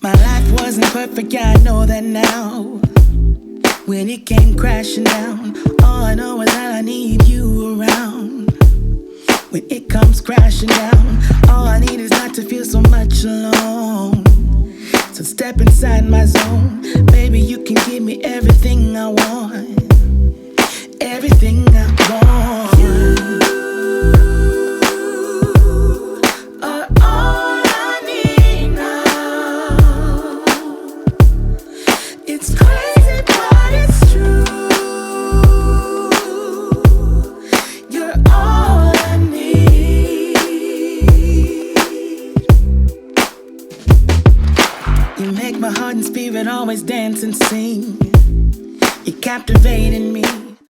My life wasn't perfect, yeah, I know that now. When it came crashing down, all I know is that I need you around. When it comes crashing down, all I need is not to feel so much alone. So step inside my zone, baby, you can give me everything I want, everything I want. You are all I need now. It's crazy, but it's true. You're all I need. You make my heart and spirit always dance and sing. You're captivating me.